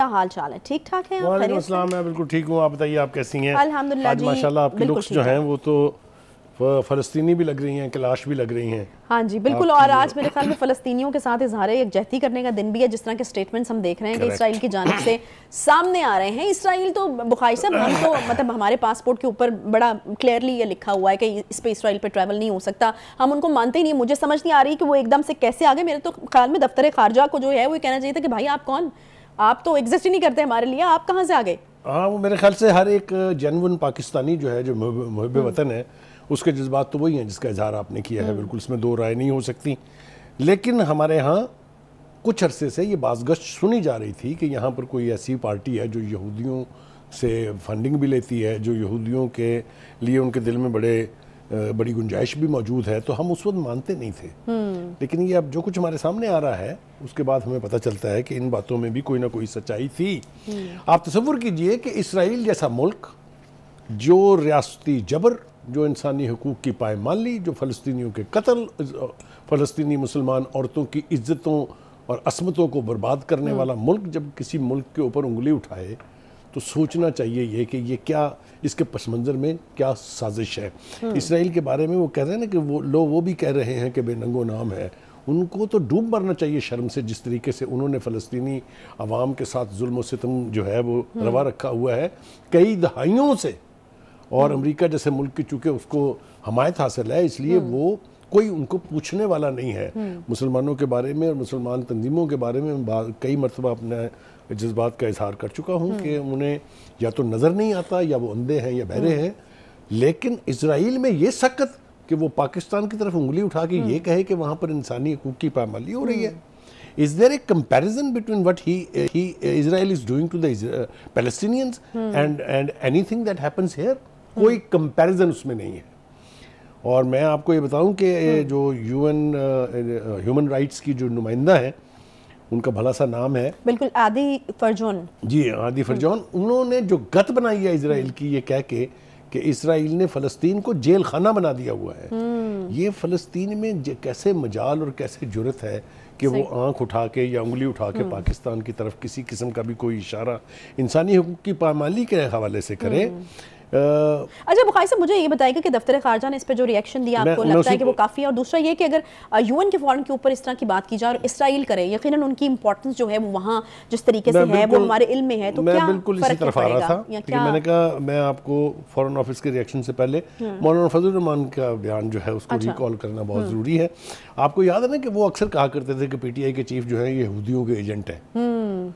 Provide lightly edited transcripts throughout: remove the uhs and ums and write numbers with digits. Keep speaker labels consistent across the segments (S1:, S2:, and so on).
S1: کیا حال چال ہے؟ ٹھیک ٹھاک ہیں؟
S2: وعلیکم السلام، میں بالکل ٹھیک ہوں، آپ بتائیے آپ کیسی ہیں؟
S1: الحمدللہ جی،
S2: ماشاءاللہ آپ کی لکس جو ہیں وہ تو فلسطینی بھی لگ رہی ہیں، کلاش بھی لگ رہی ہیں۔
S1: ہاں جی بالکل، اور آج میرے خیال میں فلسطینیوں کے ساتھ اظہار یکجہتی کرنے کا دن بھی ہے، جس طرح کے سٹیٹمنٹس ہم دیکھ رہے ہیں کہ اسرائیل کی جانب سے سامنے آ رہے ہیں۔ اسرائیل تو بخاری صاحب، ہم تو مطلب ہمارے پاسپورٹ کے اوپر بڑا کلیئرلی یہ لکھا ہوا ہے کہ اس پہ اسرائیل پہ ٹریول نہیں ہو سکتا، ہم ان کو مانتے ہی نہیں۔ مجھے سمجھ نہیں آ رہی کہ وہ ایک دم سے کیسے آگے۔ میرے تو خیال میں دفتر خارجہ کو جو ہے وہ کہنا چاہیے تھا کہ بھائی آپ کون، آپ تو ایگزسٹ ہی نہیں کرتے ہمارے لیے، آپ کہاں سے آگے؟
S2: ہاں، وہ میرے خیال سے ہر ایک جنون پاکستانی جو ہے، جو محب وطن ہے، اس کے جذبات تو وہی ہیں جس کا اظہار آپ نے کیا ہے، بالکل اس میں دو رائے نہیں ہو سکتی۔ لیکن ہمارے ہاں کچھ عرصے سے یہ بازگشت سنی جا رہی تھی کہ یہاں پر کوئی ایسی پارٹی ہے جو یہودیوں سے فنڈنگ بھی لیتی ہے، جو یہودیوں کے لیے ان کے دل میں بڑی گنجائش بھی موجود ہے، تو ہم اس وقت مانتے نہیں تھے۔ لیکن یہ اب جو کچھ ہمارے سامنے آ رہا ہے، اس کے بعد ہمیں پتہ چلتا ہے کہ ان باتوں میں بھی کوئی نہ کوئی سچائی تھی۔ آپ تصور کیجئے کہ اسرائیل جیسا ملک جو ریاستی جبر، جو انسانی حقوق کی پائمالی، جو فلسطینیوں کے قتل، فلسطینی مسلمان عورتوں کی عزتوں اور عصمتوں کو برباد کرنے والا ملک، جب کسی ملک کے اوپر انگلی اٹھائے تو سوچنا چاہیے یہ کہ یہ کیا، اس کے پس منظر میں کیا سازش ہے۔ اسرائیل کے بارے میں وہ کہہ رہے ہیں نا کہ وہ بھی کہہ رہے ہیں کہ بے ننگ و نام ہے، ان کو تو ڈوب مرنا چاہیے شرم سے، جس طریقے سے انہوں نے فلسطینی عوام کے ساتھ ظلم و ستم جو ہے وہ روا رکھا ہوا ہے کئی دہائیوں سے۔ اور امریکہ جیسے ملک کی چونکہ اس کو حمایت حاصل ہے، اس لیے وہ کوئی ان کو پوچھنے والا نہیں ہے۔ مسلمانوں کے بارے میں اور مسلمان تنظیموں کے بارے میں کئی مرتبہ اپنے جذبات کا اظہار کر چکا ہوں کہ انہیں یا تو نظر نہیں آتا، یا وہ اندھے ہیں یا بہرے ہیں۔ لیکن اسرائیل میں یہ سخت کہ وہ پاکستان کی طرف انگلی اٹھا کے یہ کہے کہ وہاں پر انسانی حقوق کی پامالی ہو رہی ہے۔ Is there a comparison between what Israel is doing to the Palestinians and anything that happens here? کوئی کمپیریزن اس میں نہیں ہے۔ اور میں آپ کو یہ بتاؤں کہ جو ہیومن رائٹس کی جو نمائندہ ہیں، ان کا بھلا سا نام ہے
S1: بالکل عادی فرجون،
S2: جی عادی فرجون، انہوں نے جو گت بنائی ہے اسرائیل کی، یہ کہہ کے کہ اسرائیل نے فلسطین کو جیل خانہ بنا دیا ہوا ہے۔ یہ فلسطین میں کیسے مجال اور کیسے جرت ہے کہ وہ آنکھ اٹھا کے یا انگلی اٹھا کے پاکستان کی طرف کسی قسم کا بھی کوئی اشارہ انسانی حقوق کی پامالی کے حوالے سے کرے۔
S1: اچھا بخاری صاحب، مجھے یہ بتائیے گا کہ دفتر خارجہ نے اس پہ جو ریئیکشن دیا، آپ کو لگتا ہے کہ وہ کافی ہے؟ اور دوسرا یہ کہ اگر یو این کے فورم کے اوپر اس طرح کی بات کی جائے اور اسرائیل کرے، یقیناً ان کی امپورٹنس جو ہے وہ وہاں جس طریقے سے ہے وہ ہمارے علم میں ہے، تو کیا فرق پڑے گا؟
S2: میں نے کہا میں آپ کو فورن آفس کے ریئیکشن سے پہلے مولانا فضل الرحمان کا بیان جو ہے اس کو ریکال کرنا بہت ضروری ہے۔ آپ کو یاد ہے نا کہ وہ اکثر کہا کرتے تھے کہ پی ٹی آئی کے چیف جو ہیں یہ یہودیوں کے ایجنٹ ہیں۔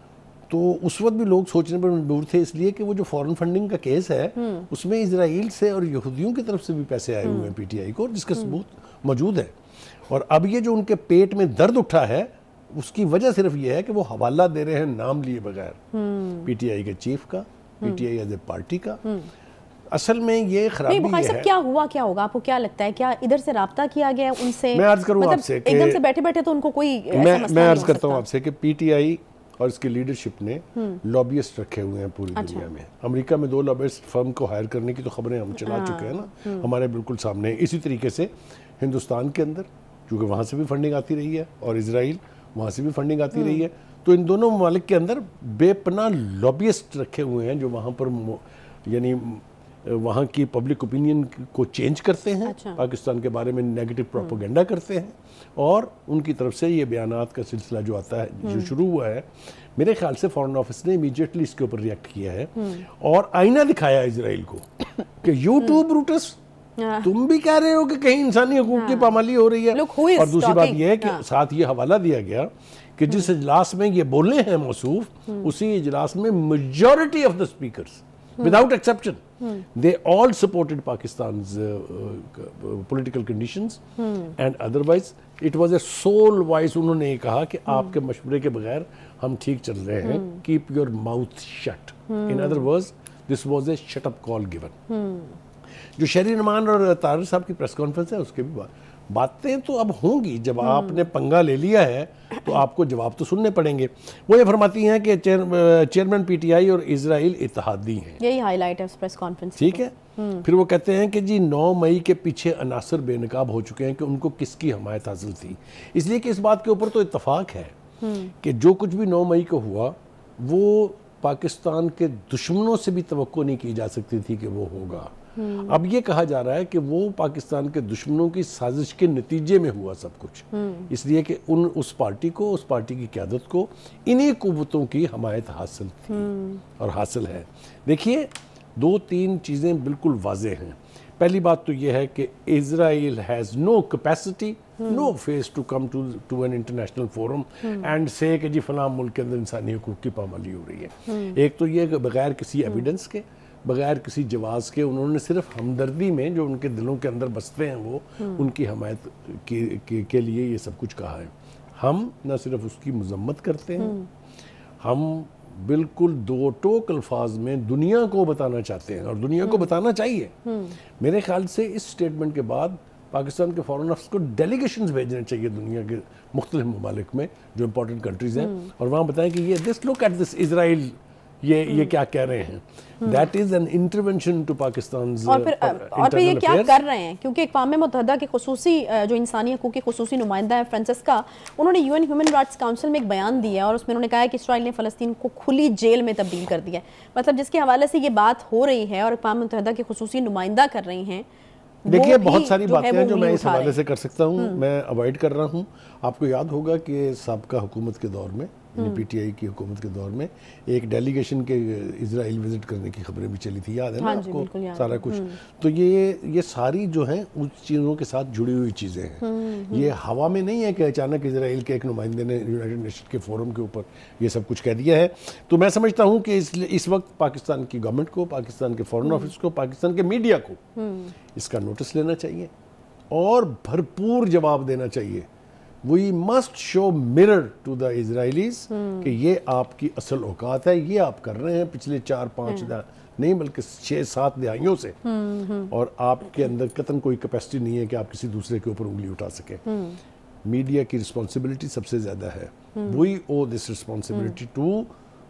S2: تو اس وقت بھی لوگ سوچنے پر مجبور تھے، اس لیے کہ وہ جو فورن فنڈنگ کا کیس ہے اس میں اسرائیل سے اور یہودیوں کی طرف سے بھی پیسے آئے ہوئے ہیں پی ٹی آئی کو، جس کا ثبوت موجود ہے۔ اور اب یہ جو ان کے پیٹ میں درد اٹھا ہے، اس کی وجہ صرف یہ ہے کہ وہ حوالہ دے رہے ہیں نام لیے بغیر پی ٹی آئی کے چیف کا، P T I as a party کا۔ اصل میں یہ خرابی ہے۔
S1: بخاری صاحب کیا ہوا، کیا ہوگا؟ آپ کو کیا لگتا ہے؟ کیا ادھر سے رابطہ کیا گیا ان سے؟
S2: میں عرض کروں آپ سے کہ
S1: ایک دم سے بیٹھے بیٹھے تو ان کو کوئی ایسا مسئلہ نہیں ہو سکتا۔
S2: میں عرض کرتا ہوں آپ سے کہ پی ٹی آئی اور اس کی لیڈرشپ نے لابیسٹ رکھے ہوئے ہیں پوری دنیا میں۔ امریکہ میں 2 لابیسٹ فرم کو ہائر کرنے کی تو خبریں ہم چلا چکے ہیں نا، ہمارے بالکل سامنے۔ اسی طریقے سے ہندوستان کے اندر، کیونکہ وہاں سے بھی فنڈنگ آتی رہی ہے، اور اسرائیل وہاں سے بھی فنڈنگ آتی رہی ہے، تو ان دونوں ممالک کے اندر بے پناہ لابیسٹ رکھے ہوئے ہیں جو وہاں پر یعنی وہاں کی پبلک اوپینین کو چینج کرتے ہیں، پاکستان کے بارے میں نیگیٹو پروپیگنڈا کرتے ہیں، اور ان کی طرف سے یہ بیانات کا سلسلہ جو آتا ہے، جو شروع ہوا ہے، میرے خیال سے فورن آفس نے امیڈیٹلی اس کے اوپر ریئیکٹ کیا ہے اور آئینہ دکھایا اسرائیل کو کہ یو ٹو بروٹس، تم بھی کہہ رہے ہو کہ کہیں انسانی حقوق کی پامالی ہو رہی ہے۔ اور دوسری بات یہ ہے کہ ساتھ یہ حوالہ دیا گیا کہ جس اجلاس میں یہ بولے ہیں موصوف، اسی اجلاس میں majority of the speakers without exception they all supported Pakistan's political conditions and otherwise it was a sole voice۔ انہوں نے یہ کہا کہ آپ کے مشورے کے بغیر ہم ٹھیک چل رہے ہیں، keep your mouth shut۔ in other words this was a shut up call given۔ جو شہری نمان اور طاہر صاحب کی پریس کانفرنس ہے، اس کے بھی باتیں تو اب ہوں گی، جب آپ نے پنگا لے لیا ہے تو آپ کو جواب تو سننے پڑیں گے۔ وہ یہ فرماتی ہیں کہ چیئرمین پی ٹی آئی اور اسرائیل اتحادی ہیں،
S1: یہی ہائی لائٹ ہے اس پریس کانفرنس،
S2: ٹھیک ہے۔ پھر وہ کہتے ہیں کہ جی 9 مئی کے پیچھے عناصر بے نقاب ہو چکے ہیں کہ ان کو کس کی حمایت حاصل تھی، اس لیے کہ اس بات کے اوپر تو اتفاق ہے کہ جو کچھ بھی 9 مئی کو ہوا وہ پاکستان کے دشمنوں سے بھی توقع نہیں کی جا سکتی تھی کہ وہ ہوگا. اب یہ کہا جا رہا ہے کہ وہ پاکستان کے دشمنوں کی سازش کے نتیجے میں ہوا سب کچھ, اس لیے کہ اس پارٹی کی قیادت کو انہی قوتوں کی حمایت حاصل تھی اور حاصل ہے. دیکھیے 2-3 چیزیں بالکل واضح ہیں. پہلی بات تو یہ ہے کہ Israel has no capacity, no face to come to an international forum and سے کہ جی فلاں ملک کے اندر انسانی حقوق کی پامالی ہو رہی ہے. ایک تو یہ کہ بغیر کسی ایویڈنس کے, بغیر کسی جواز کے, انہوں نے صرف ہمدردی میں جو ان کے دلوں کے اندر بستے ہیں وہ ان کی حمایت کے لیے یہ سب کچھ کہا ہے. ہم نہ صرف اس کی مذمت کرتے ہیں, ہم بالکل 2 ٹوک الفاظ میں دنیا کو بتانا چاہتے ہیں اور دنیا کو بتانا چاہیے. میرے خیال سے اس سٹیٹمنٹ کے بعد پاکستان کے فارن آفس کو ڈیلیگیشنز بھیجنے چاہیے دنیا کے مختلف ممالک میں جو امپورٹنٹ کنٹریز ہیں, اور وہاں بتائیں کہ یہ دس لک ایٹ دس اسرائیل, یہ کیا کہہ رہے ہیں. That is an intervention to Pakistan's.
S1: اور پھر یہ کیا کر رہے ہیں, کیونکہ اقوام متحدہ کے خصوصی جو انسانی حقوق کی خصوصی نمائندہ ہے فرانسسکا, انہوں نے UN ہیومن رائٹس کاؤنسل میں ایک بیان دیا ہے اور اس میں انہوں نے کہا ہے کہ اسرائیل نے فلسطین کو کھلی جیل میں تبدیل کر دیا ہے. مطلب جس کے حوالے سے یہ بات ہو رہی ہے اور اقوام متحدہ کے خصوصی نمائندہ کر رہی ہیں.
S2: دیکھیے بہت ساری باتیں ہیں جو میں اس حوالے سے کر سکتا ہوں, میں اوائڈ کر رہا ہوں. آپ کو یاد ہوگا کہ سابقہ حکومت کے دور میں, پی ٹی آئی کی حکومت کے دور میں ایک ڈیلیگیشن کے اسرائیل وزٹ کرنے کی خبریں بھی چلی تھی, یاد ہے نا آپ کو سارا کچھ. تو یہ ساری جو ہیں اس چیزوں کے ساتھ جڑی ہوئی چیزیں ہیں. یہ ہوا میں نہیں ہے کہ اچانک اسرائیل کے ایک نمائندے نے یونائٹڈ نیشن کے فورم کے اوپر یہ سب کچھ کہہ دیا ہے. تو میں سمجھتا ہوں کہ اس وقت پاکستان کی گورنمنٹ کو, پاکستان کے فارن آفس کو, پاکستان کے میڈیا کو اس کا نوٹس لینا چاہیے اور بھرپور جواب دینا چاہیے. We must show mirror to the Israelis کہ یہ آپ کی اصل اوقات ہے, یہ آپ کر رہے ہیں پچھلے 4-5 نہیں بلکہ 6-7 دہائیوں سے, اور آپ کے اندر قطعاً کوئی کیپیسٹی نہیں ہے کہ آپ کسی دوسرے کے اوپر انگلی اٹھا سکیں. میڈیا کی رسپانسبلٹی سب سے زیادہ ہے. We owe this responsibility to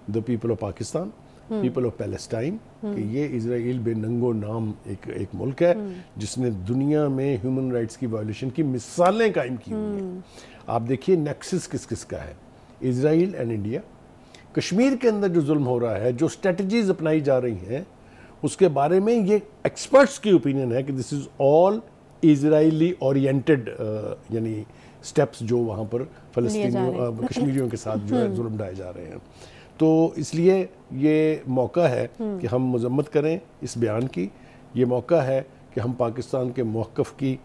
S2: the people of Pakistan, people of Palestine, کہ یہ اسرائیل بے ننگو نام ایک ملک ہے جس نے دنیا میں ہیومن رائٹس کی وائلیشن کی مثالیں قائم کی ہوئی ہیں. آپ دیکھیے نیکسس کس کا ہے, اسرائیل اینڈ انڈیا. کشمیر کے اندر جو ظلم ہو رہا ہے, جو اسٹریٹجیز اپنائی جا رہی ہیں, اس کے بارے میں یہ ایکسپرٹس کی اوپینین ہے کہ دس از آل اسرائیلی اورینٹڈ, یعنی سٹیپس جو وہاں پر فلسطینیوں کشمیریوں کے ساتھ جو ہے ظلم ڈھائے جا رہے ہیں. تو اس لیے یہ موقع ہے کہ ہم مذمت کریں اس بیان کی. یہ موقع ہے کہ ہم پاکستان کے موقف کی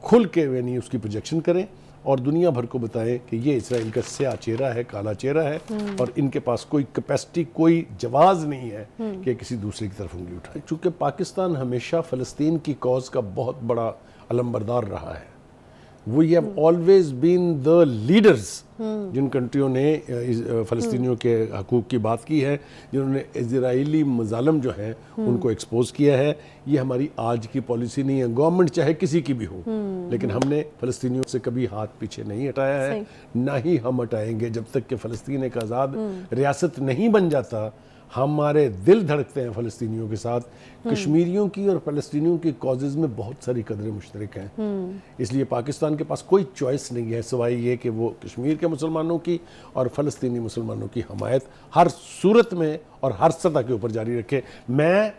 S2: کھل کے یعنی اس کی پروجیکشن کریں اور دنیا بھر کو بتائیں کہ یہ اسرائیل کا سیاہ چہرہ ہے, کالا چہرہ ہے, اور ان کے پاس کوئی کیپیسٹی, کوئی جواز نہیں ہے کہ کسی دوسرے کی طرف انگلی اٹھائے. چونکہ پاکستان ہمیشہ فلسطین کی کاز کا بہت بڑا علمبردار رہا ہے. We have always been the leaders جن کنٹریوں نے فلسطینیوں کے حقوق کی بات کی ہے, جنہوں نے اسرائیلی مظالم جو ہیں ان کو ایکسپوز کیا ہے. یہ ہماری آج کی پالیسی نہیں ہے, گورنمنٹ چاہے کسی کی بھی ہو, لیکن ہم نے فلسطینیوں سے کبھی ہاتھ پیچھے نہیں ہٹایا ہے, نہ ہی ہم ہٹائیں گے جب تک کہ فلسطین ایک آزاد ریاست نہیں بن جاتا. ہمارے دل دھڑکتے ہیں فلسطینیوں کے ساتھ. کشمیریوں کی اور فلسطینیوں کی کازز میں بہت ساری قدریں مشترک ہیں, اس لیے پاکستان کے پاس کوئی چوائس نہیں ہے سوائے یہ کہ وہ کشمیر کے مسلمانوں کی اور فلسطینی مسلمانوں کی حمایت ہر صورت میں اور ہر سطح کے اوپر جاری رکھے. میں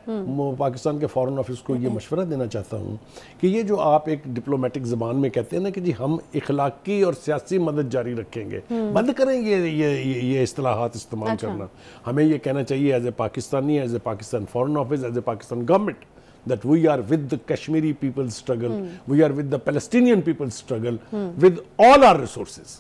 S2: پاکستان کے فارن آفس کو یہ مشورہ دینا چاہتا ہوں کہ یہ جو آپ ایک ڈپلومیٹک زبان میں کہتے ہیں نا کہ جی ہم اخلاقی اور سیاسی مدد جاری رکھیں گے, بند کریں یہ اصطلاحات استعمال کرنا. ہمیں یہ کہنا چاہیے as a Pakistani, as a Pakistan foreign office, as a Pakistan government, that we are with the Kashmiri people's struggle, we are with the Palestinian people's struggle, with all our resources.